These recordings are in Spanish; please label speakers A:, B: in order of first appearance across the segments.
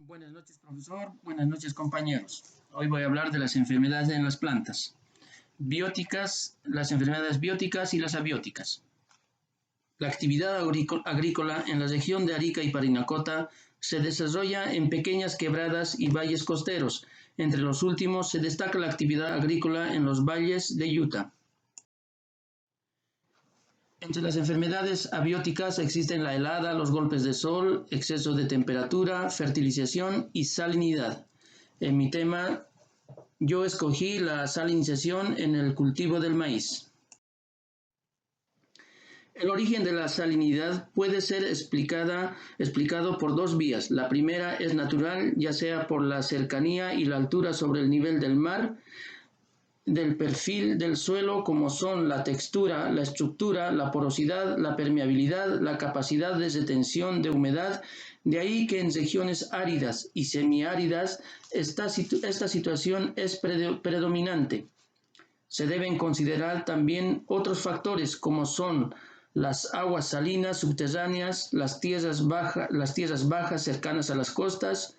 A: Buenas noches, profesor. Buenas noches, compañeros. Hoy voy a hablar de las enfermedades en las plantas. Bióticas, las enfermedades bióticas y las abióticas. La actividad agrícola en la región de Arica y Parinacota se desarrolla en pequeñas quebradas y valles costeros. Entre los últimos se destaca la actividad agrícola en los valles de Utah. Entre las enfermedades abióticas existen la helada, los golpes de sol, exceso de temperatura, fertilización y salinidad. En mi tema, yo escogí la salinización en el cultivo del maíz. El origen de la salinidad puede ser explicado por dos vías. La primera es natural, ya sea por la cercanía y la altura sobre el nivel del mar, del perfil del suelo, como son la textura, la estructura, la porosidad, la permeabilidad, la capacidad de retención de humedad. De ahí que en regiones áridas y semiáridas esta situación es predominante. Se deben considerar también otros factores como son las aguas salinas subterráneas, las tierras bajas cercanas a las costas,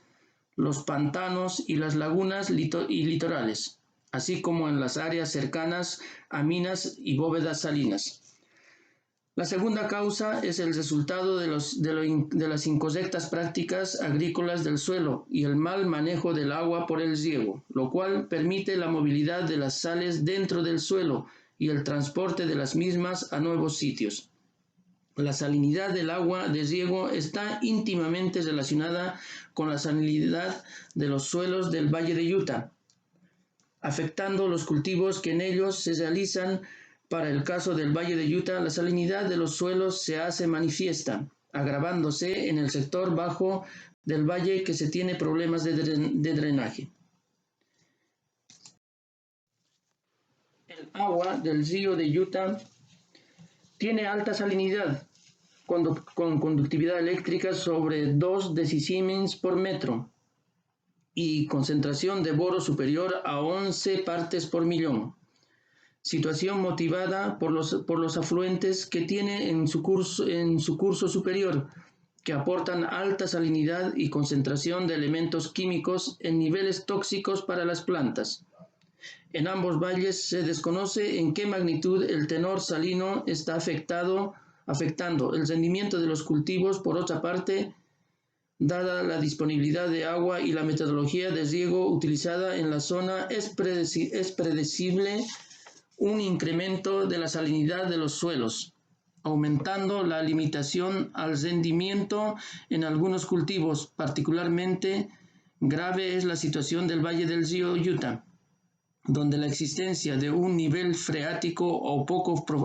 A: los pantanos y las lagunas y litorales, así como en las áreas cercanas a minas y bóvedas salinas. La segunda causa es el resultado de las incorrectas prácticas agrícolas del suelo y el mal manejo del agua por el riego, lo cual permite la movilidad de las sales dentro del suelo y el transporte de las mismas a nuevos sitios. La salinidad del agua de riego está íntimamente relacionada con la salinidad de los suelos del Valle de Utah, afectando los cultivos que en ellos se realizan. Para el caso del Valle de Utah, la salinidad de los suelos se hace manifiesta, agravándose en el sector bajo del valle que se tiene problemas de drenaje. El agua del río de Utah tiene alta salinidad, con conductividad eléctrica sobre 2 decisiemens por metro y concentración de boro superior a 11 partes por millón. Situación motivada por los afluentes que tiene en su curso superior, que aportan alta salinidad y concentración de elementos químicos en niveles tóxicos para las plantas. En ambos valles se desconoce en qué magnitud el tenor salino está afectando el rendimiento de los cultivos. Por otra parte, dada la disponibilidad de agua y la metodología de riego utilizada en la zona, es predecible un incremento de la salinidad de los suelos, aumentando la limitación al rendimiento en algunos cultivos. Particularmente grave es la situación del Valle del Río Utah, donde la existencia de un nivel freático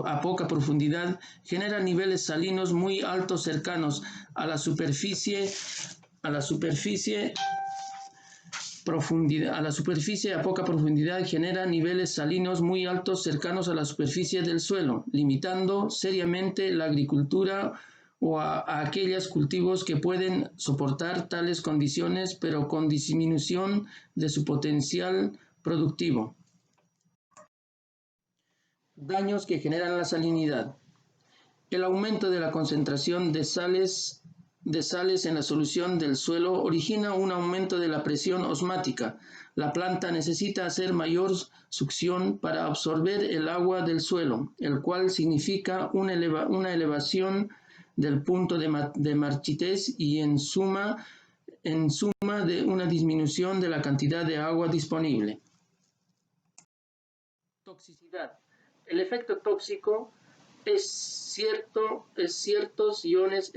A: a poca profundidad genera niveles salinos muy altos cercanos a la superficie a poca profundidad genera niveles salinos muy altos cercanos a la superficie del suelo, limitando seriamente la agricultura o a aquellos cultivos que pueden soportar tales condiciones, pero con disminución de su potencial productivo. Daños que generan la salinidad. El aumento de la concentración de sales en la solución del suelo origina un aumento de la presión osmática. La planta necesita hacer mayor succión para absorber el agua del suelo, el cual significa una elevación del punto de marchitez y en suma de una disminución de la cantidad de agua disponible. Toxicidad. El efecto tóxico de ciertos iones,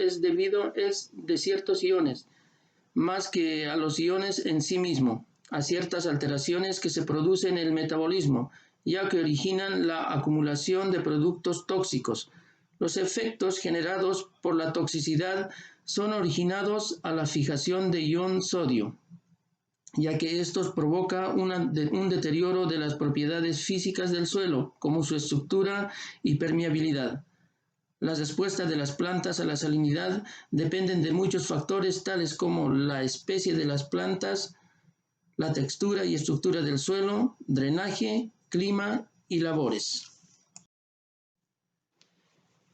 A: más que a los iones en sí mismo, a ciertas alteraciones que se producen en el metabolismo, ya que originan la acumulación de productos tóxicos. Los efectos generados por la toxicidad son originados a la fijación de ion sodio, ya que estos provoca un deterioro de las propiedades físicas del suelo, como su estructura y permeabilidad. Las respuestas de las plantas a la salinidad dependen de muchos factores, tales como la especie de las plantas, la textura y estructura del suelo, drenaje, clima y labores.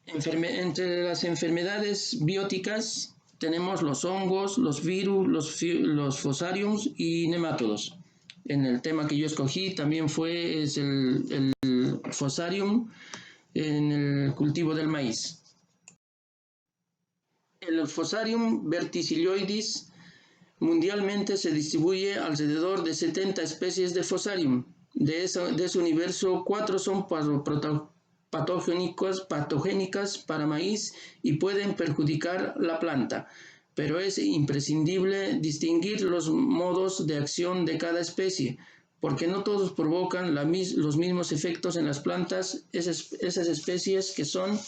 A: Entre las enfermedades bióticas tenemos los hongos, los virus, los fusariums y nemátodos. En el tema que yo escogí también es el fusarium en el cultivo del maíz. El Fusarium verticilloides mundialmente se distribuye alrededor de 70 especies de Fusarium. De ese universo, 4 son patogénicas para maíz y pueden perjudicar la planta, pero es imprescindible distinguir los modos de acción de cada especie, porque no todos provocan los mismos efectos en las plantas. Esas especies que son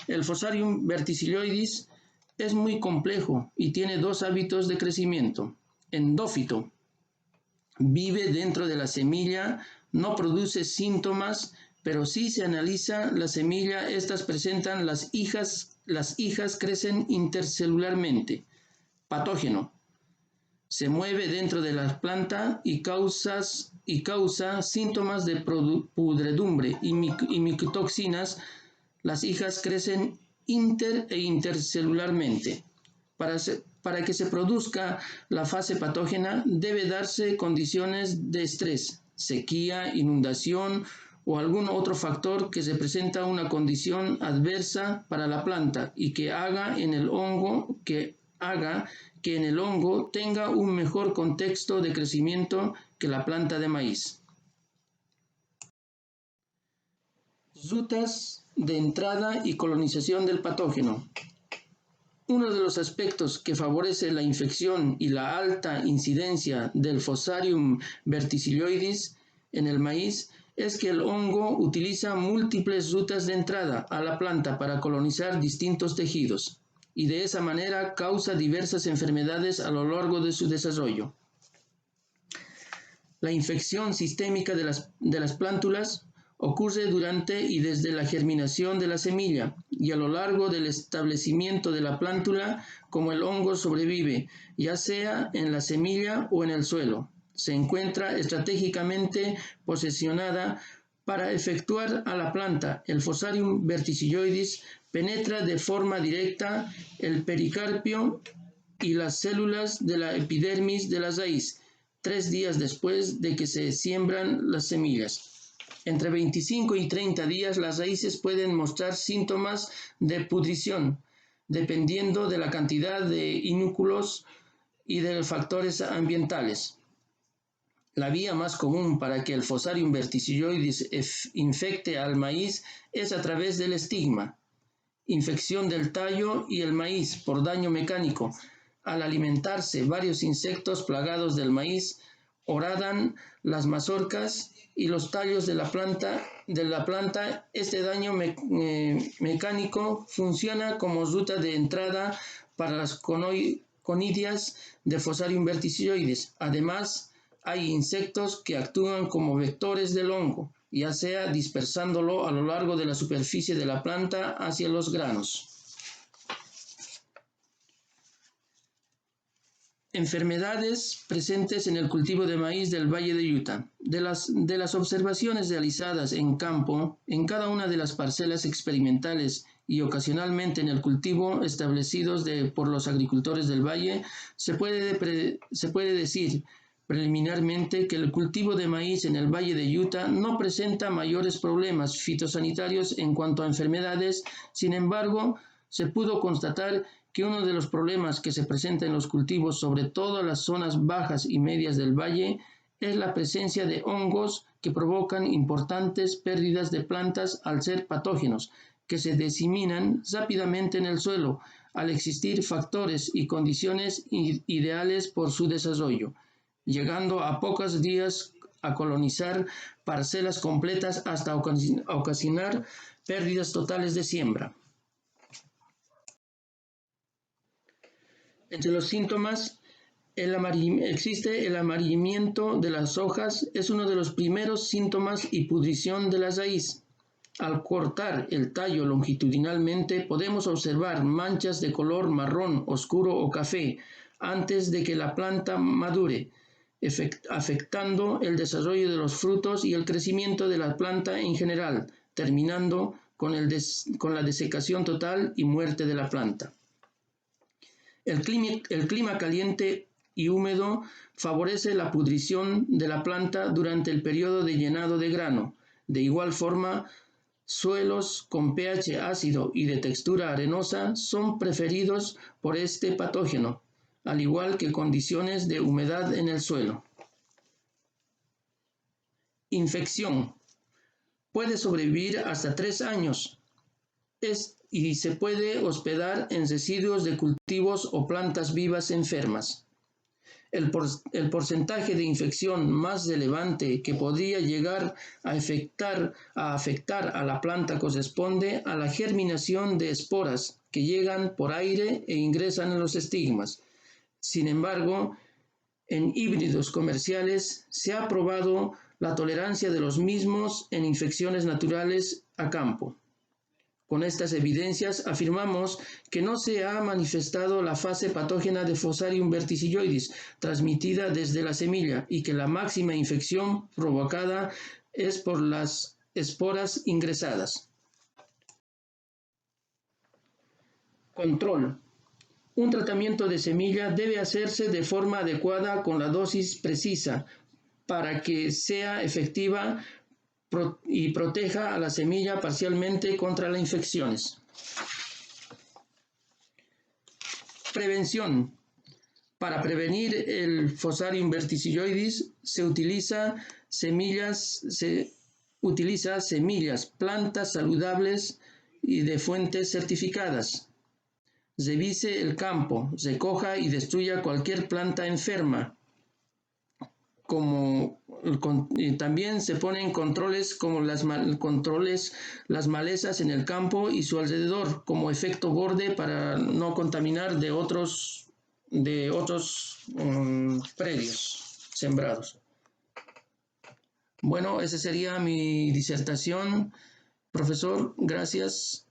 A: el Fusarium verticilloides es muy complejo y tiene 2 hábitos de crecimiento. Endófito. Vive dentro de la semilla, no produce síntomas, pero si se analiza la semilla, estas presentan las hijas crecen intercelularmente. Patógeno. Se mueve dentro de la planta y causa síntomas de pudredumbre y micotoxinas. Las hijas crecen intercelularmente. Para que se produzca la fase patógena, debe darse condiciones de estrés, sequía, inundación o algún otro factor que se presenta una condición adversa para la planta y que haga que en el hongo tenga un mejor contexto de crecimiento que la planta de maíz. Rutas de entrada y colonización del patógeno. Uno de los aspectos que favorece la infección y la alta incidencia del Fusarium verticilloides en el maíz es que el hongo utiliza múltiples rutas de entrada a la planta para colonizar distintos tejidos y de esa manera causa diversas enfermedades a lo largo de su desarrollo. La infección sistémica de las plántulas ocurre durante y desde la germinación de la semilla y a lo largo del establecimiento de la plántula, como el hongo sobrevive, ya sea en la semilla o en el suelo. Se encuentra estratégicamente posicionada para efectuar a la planta. El Fusarium verticilloides penetra de forma directa el pericarpio y las células de la epidermis de la raíz, 3 días después de que se siembran las semillas. Entre 25 y 30 días las raíces pueden mostrar síntomas de pudrición, dependiendo de la cantidad de inúculos y de los factores ambientales. La vía más común para que el Fusarium verticilloides infecte al maíz es a través del estigma, infección del tallo y el maíz por daño mecánico. Al alimentarse varios insectos plagados del maíz, horadan las mazorcas y los tallos de la planta. Este daño mecánico funciona como ruta de entrada para las conidias de Fusarium verticilloides. Además, hay insectos que actúan como vectores del hongo, ya sea dispersándolo a lo largo de la superficie de la planta hacia los granos. Enfermedades presentes en el cultivo de maíz del Valle de Utah. De las observaciones realizadas en campo, en cada una de las parcelas experimentales y ocasionalmente en el cultivo establecidos por los agricultores del valle, se puede decir preliminarmente que el cultivo de maíz en el Valle de Utah no presenta mayores problemas fitosanitarios en cuanto a enfermedades. Sin embargo, se pudo constatar que uno de los problemas que se presenta en los cultivos, sobre todo en las zonas bajas y medias del valle, es la presencia de hongos que provocan importantes pérdidas de plantas al ser patógenos, que se diseminan rápidamente en el suelo, al existir factores y condiciones ideales por su desarrollo, llegando a pocos días a colonizar parcelas completas hasta ocasionar pérdidas totales de siembra. Entre los síntomas, existe el amarillamiento de las hojas, es uno de los primeros síntomas, y pudrición de la raíz. Al cortar el tallo longitudinalmente podemos observar manchas de color marrón oscuro o café antes de que la planta madure, afectando el desarrollo de los frutos y el crecimiento de la planta en general, terminando con la desecación total y muerte de la planta. El clima caliente y húmedo favorece la pudrición de la planta durante el periodo de llenado de grano. De igual forma, suelos con pH ácido y de textura arenosa son preferidos por este patógeno, al igual que condiciones de humedad en el suelo. Infección. Puede sobrevivir hasta 3 años y se puede hospedar en residuos de cultivos o plantas vivas enfermas. El porcentaje de infección más relevante que podría llegar a afectar a la planta corresponde a la germinación de esporas que llegan por aire e ingresan en los estigmas. Sin embargo, en híbridos comerciales se ha probado la tolerancia de los mismos en infecciones naturales a campo. Con estas evidencias afirmamos que no se ha manifestado la fase patógena de Fusarium verticilloides transmitida desde la semilla y que la máxima infección provocada es por las esporas ingresadas. Control. Un tratamiento de semilla debe hacerse de forma adecuada con la dosis precisa para que sea efectiva y proteja a la semilla parcialmente contra las infecciones. Prevención. Para prevenir el Fusarium verticilloides se utiliza semillas, plantas saludables y de fuentes certificadas. Revise el campo, recoja y destruya cualquier planta enferma. También se ponen controles como las malezas en el campo y su alrededor como efecto borde para no contaminar de otros predios sembrados. Bueno, esa sería mi disertación. Profesor, gracias.